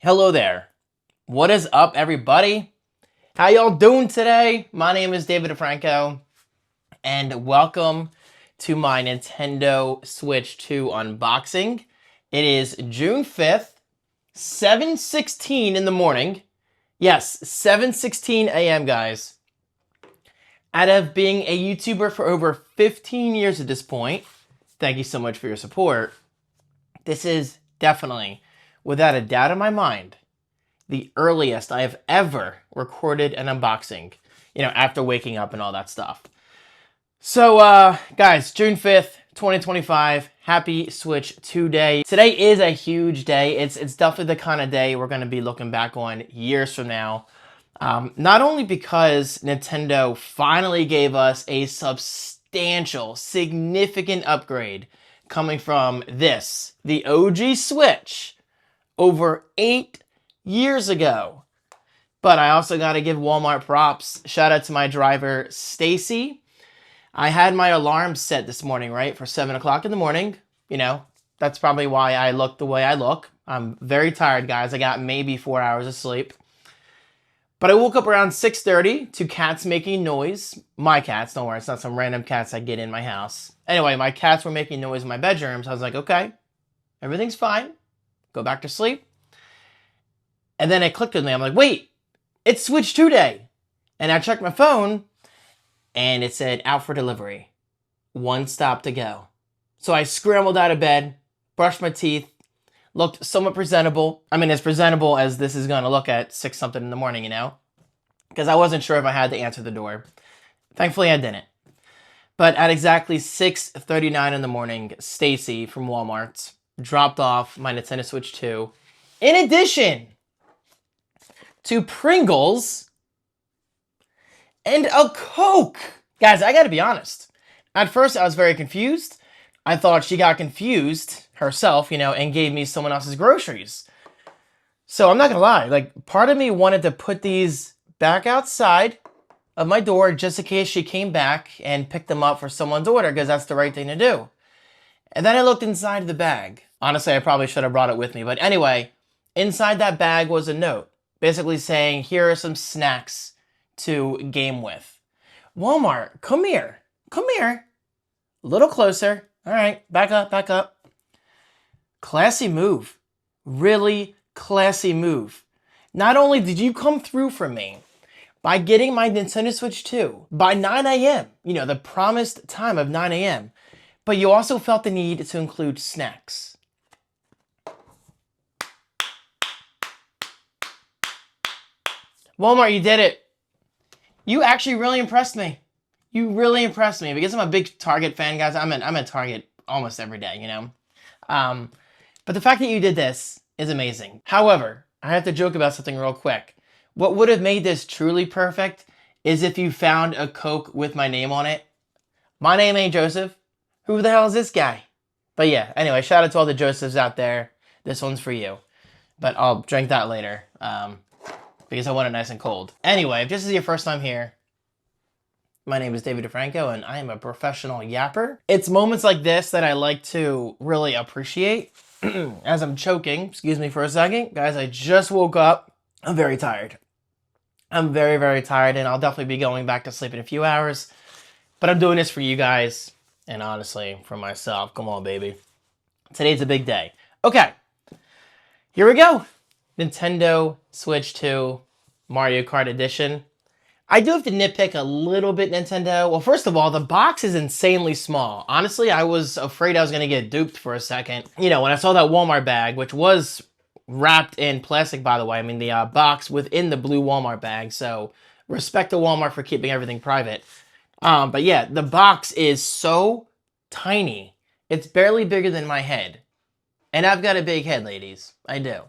Hello there. What is up, everybody? How y'all doing today? My name is David DeFranco, and welcome to my Nintendo Switch 2 unboxing. It is June 5th, 7:16 in the morning. Yes, 7:16 a.m., guys. Out of being a YouTuber for over 15 years at this point, thank you so much for your support. This is definitely, without a doubt in my mind, the earliest I have ever recorded an unboxing, after waking up and all that stuff. So, guys, June 5th, 2025, happy Switch 2 Day. Today is a huge day. It's definitely the kind of day we're going to be looking back on years from now. Not only because Nintendo finally gave us a substantial, significant upgrade coming from the OG Switch, over 8 years ago. But I also got to give Walmart props. Shout out to my driver, Stacy. I had my alarm set this morning, right, for 7 o'clock in the morning. That's probably why I look the way I look. I'm very tired, guys. I got maybe 4 hours of sleep. But I woke up around 6:30 to cats making noise. My cats, don't worry, it's not some random cats I get in my house. Anyway, my cats were making noise in my bedroom, so I was like, okay, everything's fine. Go back to sleep. And then it clicked with me. I'm like, wait, it's Switch 2 Day. And I checked my phone, and it said out for delivery. 1 stop to go. So I scrambled out of bed, brushed my teeth, looked somewhat presentable. I mean, as presentable as this is going to look at 6 something in the morning, because I wasn't sure if I had to answer the door. Thankfully, I didn't. But at exactly 6:39 in the morning, Stacy from Walmart dropped off my Nintendo Switch 2. In addition to Pringles and a Coke. Guys, I gotta be honest. At first, I was very confused. I thought she got confused herself, and gave me someone else's groceries. So I'm not gonna lie, part of me wanted to put these back outside of my door just in case she came back and picked them up for someone's order, because that's the right thing to do. And then I looked inside the bag. Honestly, I probably should have brought it with me. But anyway, inside that bag was a note, basically saying, here are some snacks to game with. Walmart, come here. Come here. A little closer. All right, back up, back up. Classy move. Really classy move. Not only did you come through for me by getting my Nintendo Switch 2 by 9 a.m., the promised time of 9 a.m., but you also felt the need to include snacks. Walmart, you did it. You actually really impressed me. You really impressed me because I'm a big Target fan, guys. I'm at Target almost every day, But the fact that you did this is amazing. However, I have to joke about something real quick. What would have made this truly perfect is if you found a Coke with my name on it. My name ain't Joseph. Who the hell is this guy? But yeah, anyway, shout out to all the Josephs out there. This one's for you. But I'll drink that later. Because I want it nice and cold. Anyway, if this is your first time here, my name is David DeFranco, and I am a professional yapper. It's moments like this that I like to really appreciate. As I'm choking, excuse me for a second. Guys, I just woke up. I'm very tired. I'm very, very tired, and I'll definitely be going back to sleep in a few hours. But I'm doing this for you guys, and honestly, for myself. Come on, baby. Today's a big day. Okay, here we go. Nintendo Switch 2 Mario Kart Edition. I do have to nitpick a little bit, Nintendo. Well, first of all, the box is insanely small. Honestly, I was afraid I was going to get duped for a second. When I saw that Walmart bag, which was wrapped in plastic, by the way. I mean, the box within the blue Walmart bag. So, respect to Walmart for keeping everything private. But yeah, the box is so tiny. It's barely bigger than my head. And I've got a big head, ladies. I do.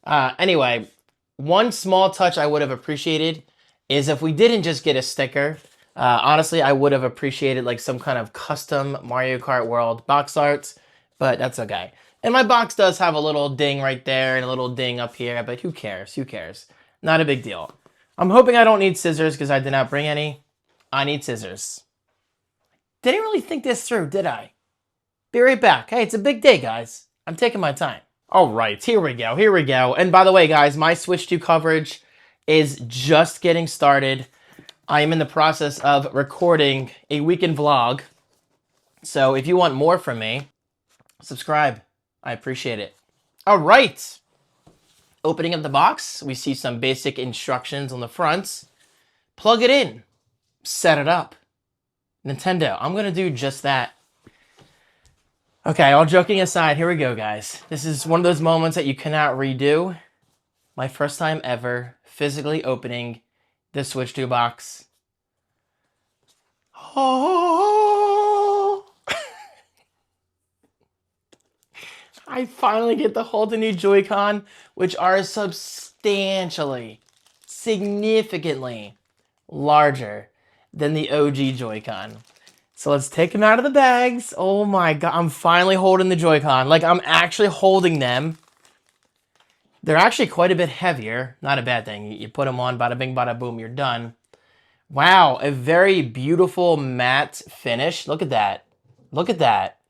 Anyway, one small touch I would have appreciated is if we didn't just get a sticker. Honestly, I would have appreciated some kind of custom Mario Kart World box arts, but that's okay. And my box does have a little ding right there and a little ding up here, but who cares? Who cares? Not a big deal. I'm hoping I don't need scissors because I did not bring any. I need scissors. Didn't really think this through, did I? Be right back. Hey, it's a big day, guys. I'm taking my time. All right, here we go, here we go. And by the way, guys, my Switch 2 coverage is just getting started. I am in the process of recording a weekend vlog. So if you want more from me, subscribe. I appreciate it. All right. Opening up the box, we see some basic instructions on the front. Plug it in. Set it up. Nintendo, I'm going to do just that. Okay, all joking aside, here we go, guys. This is one of those moments that you cannot redo. My first time ever physically opening the Switch 2 box. Oh! I finally get to hold the new Joy-Con, which are substantially, significantly larger than the OG Joy-Con. So let's take them out of the bags. Oh my god, I'm finally holding the Joy-Con. Like, I'm actually holding them. They're actually quite a bit heavier. Not a bad thing. You put them on, bada bing, bada boom, you're done. Wow, a very beautiful matte finish. Look at that. Look at that.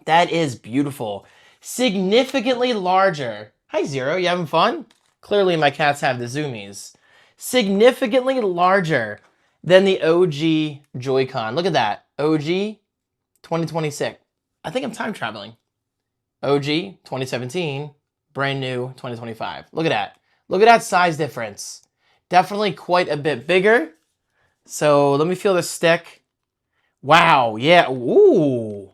That is beautiful. Significantly larger. Hi, Zero. You having fun? Clearly, my cats have the zoomies. Significantly larger than the OG Joy-Con. Look at that. OG 2026. I think I'm time traveling. OG 2017. Brand new 2025. Look at that. Look at that size difference. Definitely quite a bit bigger. So let me feel the stick. Wow. Yeah. Ooh.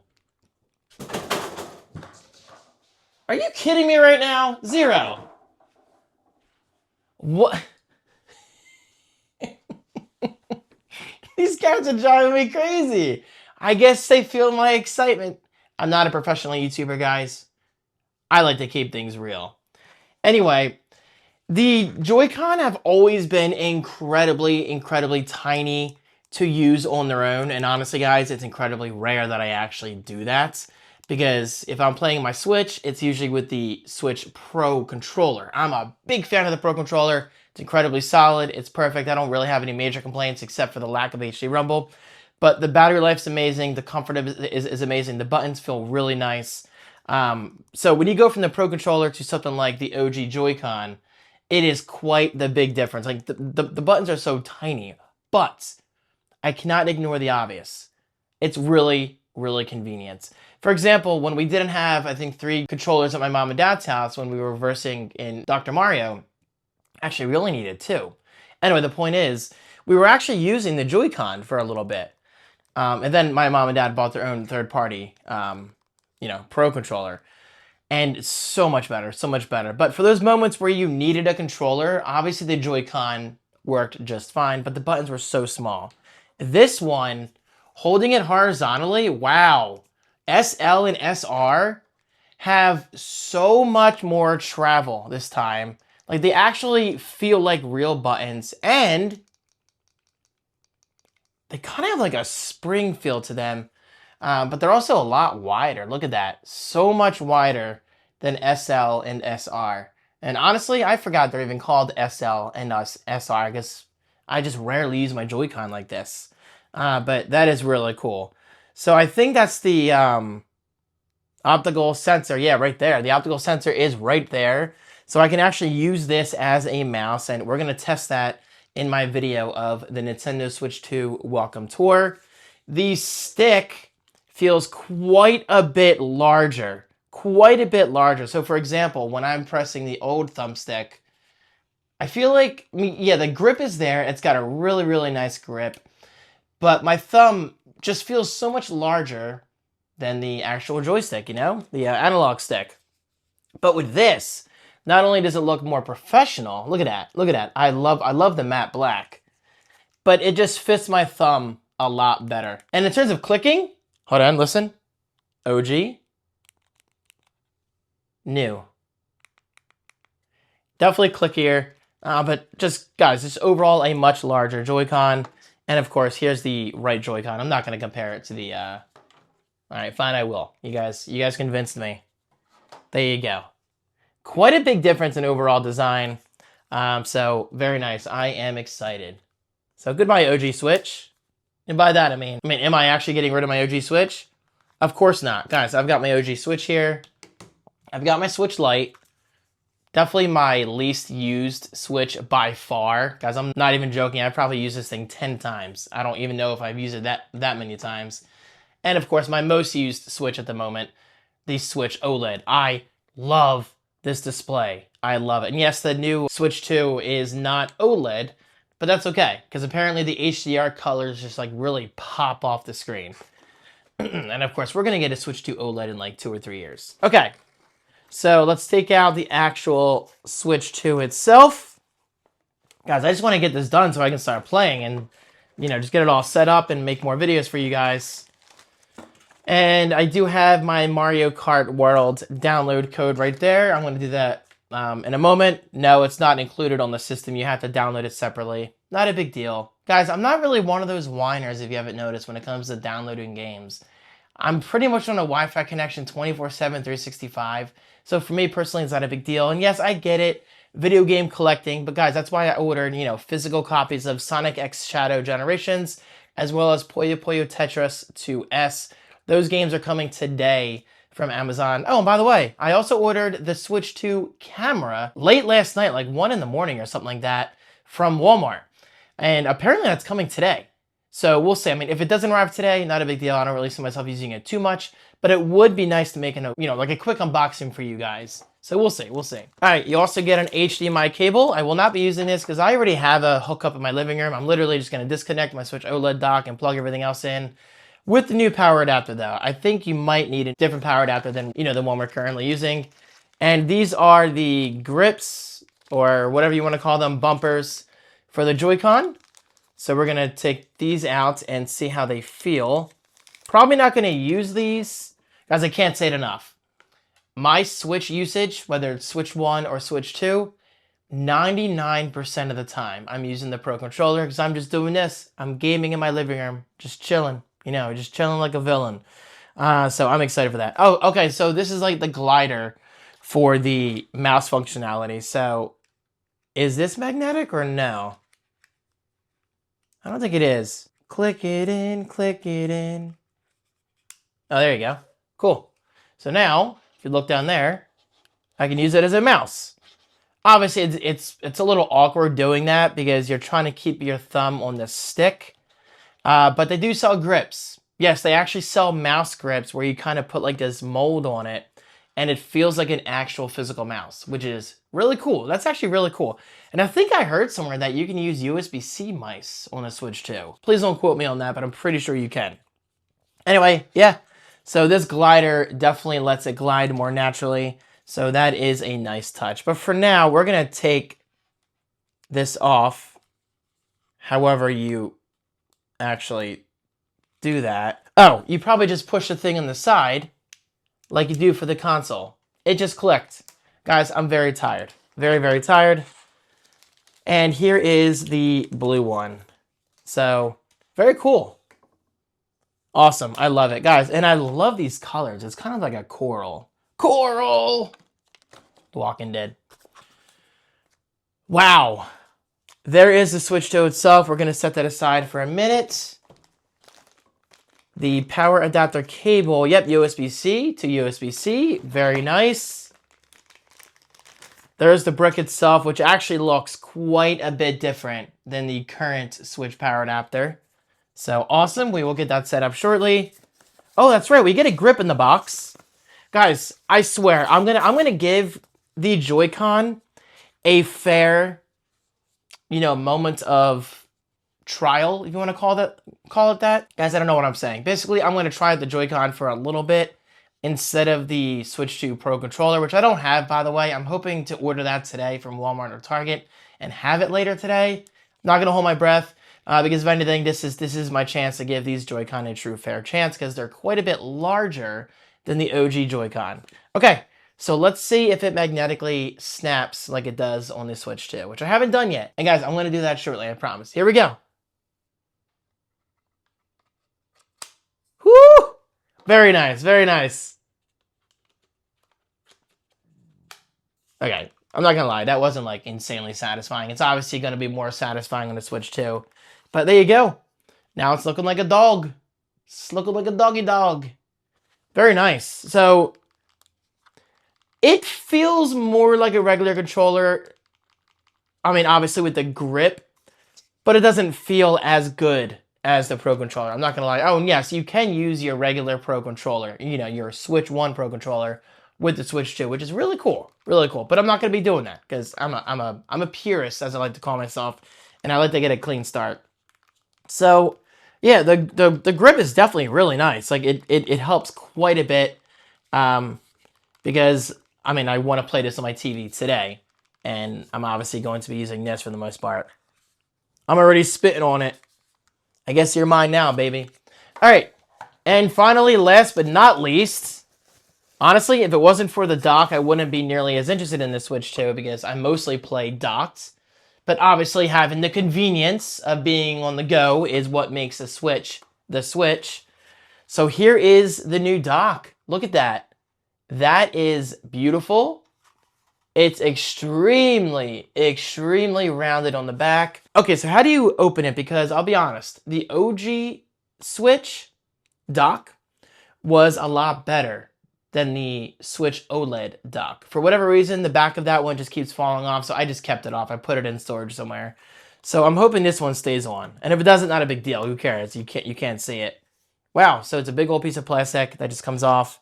Are you kidding me right now? Zero. What? These cats are driving me crazy. I guess they feel my excitement. I'm not a professional YouTuber, guys. I like to keep things real. Anyway, the Joy-Con have always been incredibly, incredibly tiny to use on their own. And honestly, guys, it's incredibly rare that I actually do that. Because if I'm playing my Switch, it's usually with the Switch Pro controller. I'm a big fan of the Pro controller. It's incredibly solid. It's perfect. I don't really have any major complaints except for the lack of HD rumble. But the battery life's amazing. The comfort is amazing. The buttons feel really nice. So when you go from the Pro controller to something like the OG Joy-Con, it is quite the big difference. Like the buttons are so tiny. But I cannot ignore the obvious. It's really, really convenient. For example, when we didn't have, I think, 3 controllers at my mom and dad's house when we were versing in Dr. Mario, actually, we only needed 2. Anyway, the point is, we were actually using the Joy-Con for a little bit. And then my mom and dad bought their own third-party, Pro controller. And it's so much better, so much better. But for those moments where you needed a controller, obviously the Joy-Con worked just fine, but the buttons were so small. This one, holding it horizontally, wow. SL and SR have so much more travel this time. Like, they actually feel like real buttons, and they kind of have like a spring feel to them, but they're also a lot wider. Look at that. So much wider than SL and SR. And honestly, I forgot they're even called SL and SR. I guess I just rarely use my Joy-Con like this. But that is really cool. So I think that's the optical sensor. Yeah, right there. The optical sensor is right there. So I can actually use this as a mouse, and we're going to test that in my video of the Nintendo Switch 2 Welcome Tour. The stick feels quite a bit larger. Quite a bit larger. So for example, when I'm pressing the old thumbstick, I feel like, the grip is there. It's got a really, really nice grip. But my thumb just feels so much larger than the actual joystick, the analog stick. But with this, not only does it look more professional, look at that, look at that. I love the matte black, but it just fits my thumb a lot better. And in terms of clicking, hold on, listen. OG, new. Definitely clickier, but just, guys, just overall a much larger Joy-Con. And of course, here's the right Joy-Con. I'm not going to compare it to the, all right, fine, I will. You guys convinced me. There you go. Quite a big difference in overall design. So very nice. I am excited. So goodbye, OG Switch. And by that, I mean, am I actually getting rid of my OG Switch? Of course not. Guys, I've got my OG Switch here. I've got my Switch Lite. Definitely my least used Switch by far. Guys, I'm not even joking. I've probably used this thing 10 times. I don't even know if I've used it that many times. And of course, my most used Switch at the moment, the Switch OLED. I love this display. I love it. And yes, the new Switch 2 is not OLED, but that's okay, because apparently the HDR colors just like really pop off the screen. And of course, we're gonna get a Switch 2 OLED in like 2 or 3 years. Okay, so let's take out the actual Switch 2 itself. Guys, I just want to get this done so I can start playing and, you know, just get it all set up and make more videos for you guys. And I do have my Mario Kart World download code right there. I'm going to do that in a moment. No, it's not included on the system. You have to download it separately. Not a big deal. Guys, I'm not really one of those whiners, if you haven't noticed, when it comes to downloading games. I'm pretty much on a Wi-Fi connection 24/7, 365. So for me personally, it's not a big deal. And yes, I get it. Video game collecting. But guys, that's why I ordered, you know, physical copies of Sonic X Shadow Generations, as well as Puyo Puyo Tetris 2S. Those games are coming today from Amazon. Oh, and by the way, I also ordered the Switch 2 camera late last night, like 1 in the morning or something like that, from Walmart. And apparently that's coming today. So we'll see. I mean, if it doesn't arrive today, not a big deal. I don't really see myself using it too much, but it would be nice to make like a quick unboxing for you guys. So we'll see, we'll see. All right, you also get an HDMI cable. I will not be using this because I already have a hookup in my living room. I'm literally just gonna disconnect my Switch OLED dock and plug everything else in. With the new power adapter though, I think you might need a different power adapter than, you know, the one we're currently using. And these are the grips, or whatever you want to call them, bumpers for the Joy-Con. So we're gonna take these out and see how they feel. Probably not gonna use these, guys, I can't say it enough. My Switch usage, whether it's Switch 1 or Switch 2, 99% of the time I'm using the Pro Controller because I'm just doing this. I'm gaming in my living room, just chilling. You know, just chilling like a villain. So I'm excited for that. Oh, okay, so this is like the glider for the mouse functionality. So is this magnetic or no? I don't think it is. Click it in, click it in. Oh, there you go. Cool. So now, if you look down there, I can use it as a mouse. Obviously, it's a little awkward doing that because you're trying to keep your thumb on the stick. But they do sell grips. Yes, they actually sell mouse grips where you kind of put like this mold on it and it feels like an actual physical mouse, which is really cool. That's actually really cool. And I think I heard somewhere that you can use USB-C mice on a Switch 2. Please don't quote me on that, but I'm pretty sure you can. Anyway, yeah. So this glider definitely lets it glide more naturally. So that is a nice touch. But for now, we're going to take this off. However you actually do that. Oh, you probably just push the thing on the side like you do for the console. It just clicked. Guys, I'm very tired. Very, very tired. And here is the blue one. So, very cool. Awesome. I love it. Guys, and I love these colors. It's kind of like a coral. Coral! Walking Dead. Wow. There is the Switch 2 itself. We're going to set that aside for a minute. The power adapter cable. Yep, USB-C to USB-C. Very nice. There's the brick itself, which actually looks quite a bit different than the current Switch power adapter. So awesome. We will get that set up shortly. Oh, that's right. We get a grip in the box. Guys, I swear, I'm gonna give the Joy-Con a fair, you know, moment of trial, if you want to call it that. Guys, I don't know what I'm saying. Basically, I'm going to try the Joy-Con for a little bit instead of the Switch 2 Pro Controller, which I don't have, by the way. I'm hoping to order that today from Walmart or Target and have it later today. I'm not going to hold my breath because if anything, this is my chance to give these Joy-Con a true fair chance because they're quite a bit larger than the OG Joy-Con. Okay. So let's see if it magnetically snaps like it does on the Switch 2, which I haven't done yet. And guys, I'm going to do that shortly, I promise. Here we go. Woo! Very nice, very nice. Okay, I'm not going to lie. That wasn't like insanely satisfying. It's obviously going to be more satisfying on the Switch 2. But there you go. Now it's looking like a dog. It's looking like a doggy dog. Very nice. So It feels more like a regular controller. I mean, obviously with the grip, but it doesn't feel as good as the Pro Controller. I'm not going to lie. Oh, and yes, you can use your regular Pro Controller, you know, your Switch 1 Pro Controller with the Switch 2, which is really cool. Really cool. But I'm not going to be doing that because I'm a purist, as I like to call myself, and I like to get a clean start. So, yeah, the grip is definitely really nice. Like, it helps quite a bit because, I mean, I want to play this on my TV today, and I'm obviously going to be using this for the most part. I'm already spitting on it. I guess you're mine now, baby. All right. And finally, last but not least, honestly, if it wasn't for the dock, I wouldn't be nearly as interested in the Switch 2 because I mostly play docked. But obviously, having the convenience of being on the go is what makes the Switch the Switch. So here is the new dock. Look at that. That is beautiful. It's extremely, extremely rounded on the back. Okay, so how do you open it? Because I'll be honest, the OG Switch dock was a lot better than the Switch OLED dock. For whatever reason, the back of that one just keeps falling off, so I just kept it off. I put it in storage somewhere. So I'm hoping this one stays on. And if it doesn't, not a big deal. Who cares? You can't see it. Wow, so it's a big old piece of plastic that just comes off.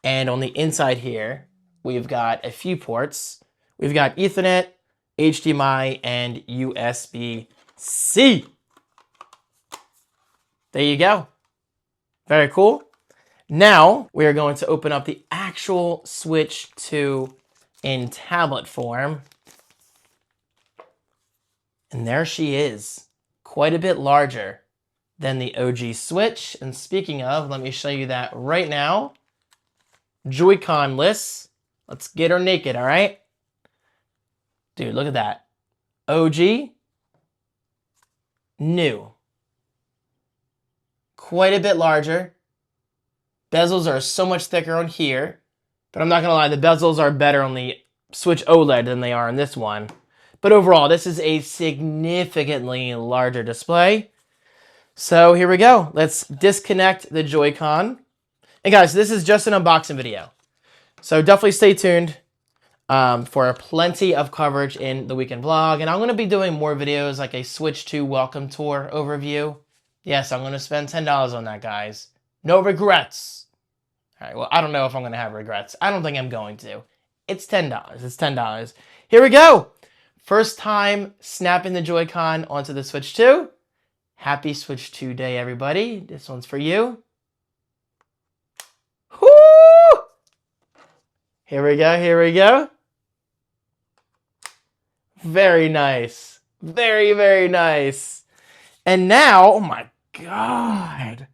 And on the inside here, we've got a few ports. We've got Ethernet, HDMI, and USB-C. There you go. Very cool. Now, we are going to open up the actual Switch 2 in tablet form. And there she is. Quite a bit larger than the OG Switch. And speaking of, let me show you that right now. Joy-Con-less. Let's get her naked, all right? Dude, look at that. OG. New. Quite a bit larger. Bezels are so much thicker on here. But I'm not going to lie, the bezels are better on the Switch OLED than they are on this one. But overall, this is a significantly larger display. So here we go. Let's disconnect the Joy-Con. And guys, this is just an unboxing video. So definitely stay tuned for plenty of coverage in the weekend vlog. And I'm going to be doing more videos like a Switch 2 welcome tour overview. Yes, I'm going to spend $10 on that, guys. No regrets. All right, well, I don't know if I'm going to have regrets. I don't think I'm going to. It's $10. It's $10. Here we go. First time snapping the Joy-Con onto the Switch 2. Happy Switch 2 Day, everybody. This one's for you. Whoo! Here we go, here we go. Very nice. Very, very nice. And now, oh my God.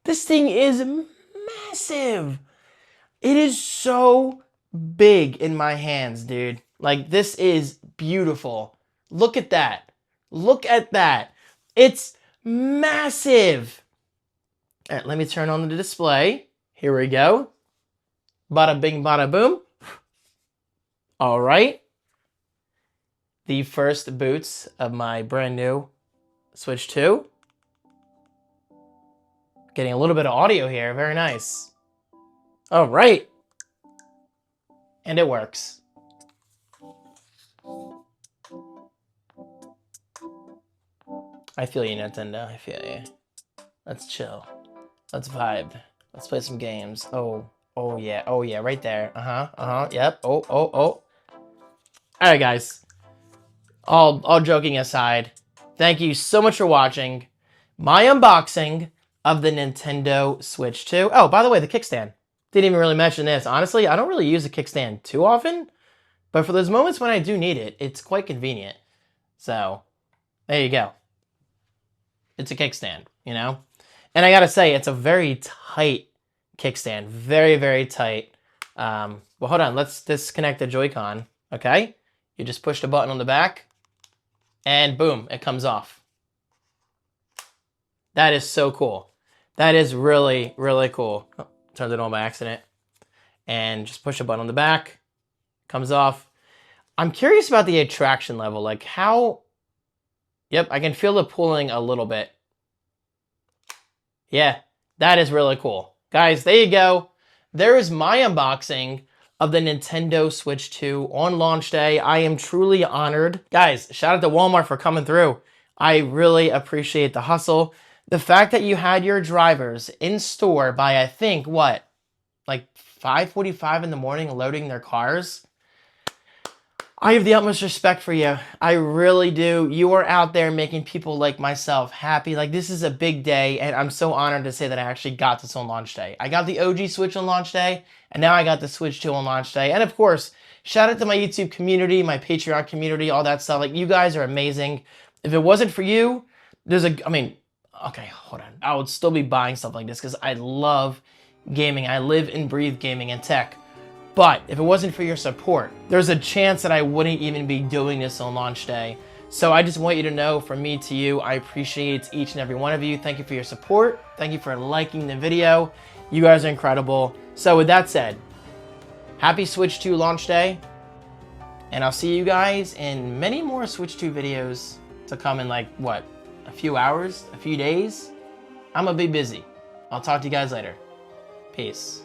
This thing is massive. It is so big in my hands, dude. Like, this is beautiful. Look at that. Look at that. It's massive. All right, let me turn on the display. Here we go. Bada bing, bada boom. All right. The first boots of my brand new Switch 2. Getting a little bit of audio here. Very nice. All right. And it works. I feel you, Nintendo. I feel you. Let's chill. Let's vibe. Let's play some games. Oh yeah. Oh yeah, right there. Yep. Oh. All right, guys. All joking aside, thank you so much for watching my unboxing of the Nintendo Switch 2. Oh, by the way, the kickstand. Didn't even really mention this. Honestly, I don't really use the kickstand too often, but for those moments when I do need it, it's quite convenient. So, there you go. It's a kickstand, you know? And I gotta say, it's a very tight kickstand. Very, very tight. Well, hold on. Let's disconnect the Joy-Con, okay? You just push the button on the back, and boom, it comes off. That is so cool. That is really, really cool. Oh, turned it on by accident. And just push a button on the back. Comes off. I'm curious about the attraction level. Like how... Yep, I can feel the pulling a little bit. Yeah, that is really cool. Guys, there you go. there is my unboxing of the Nintendo Switch 2 on launch day. I am truly honored. Guys, shout out to Walmart for coming through. I really appreciate the hustle. The fact that you had your drivers in store by, I think, what, like 5:45 in the morning loading their cars? I have the utmost respect for you. I really do. You are out there making people like myself happy. Like, this is a big day, and I'm so honored to say that I actually got this on launch day. I got the OG Switch on launch day, and now I got the Switch 2 on launch day. And of course, shout out to my YouTube community, my Patreon community, all that stuff. Like, you guys are amazing. If it wasn't for you, okay, hold on. I would still be buying stuff like this because I love gaming. I live and breathe gaming and tech. But if it wasn't for your support, there's a chance that I wouldn't even be doing this on launch day. So I just want you to know, from me to you, I appreciate each and every one of you. Thank you for your support. Thank you for liking the video. You guys are incredible. So with that said, happy Switch 2 launch day. And I'll see you guys in many more Switch 2 videos to come in, like, what, a few hours, a few days? I'm gonna be busy. I'll talk to you guys later. Peace.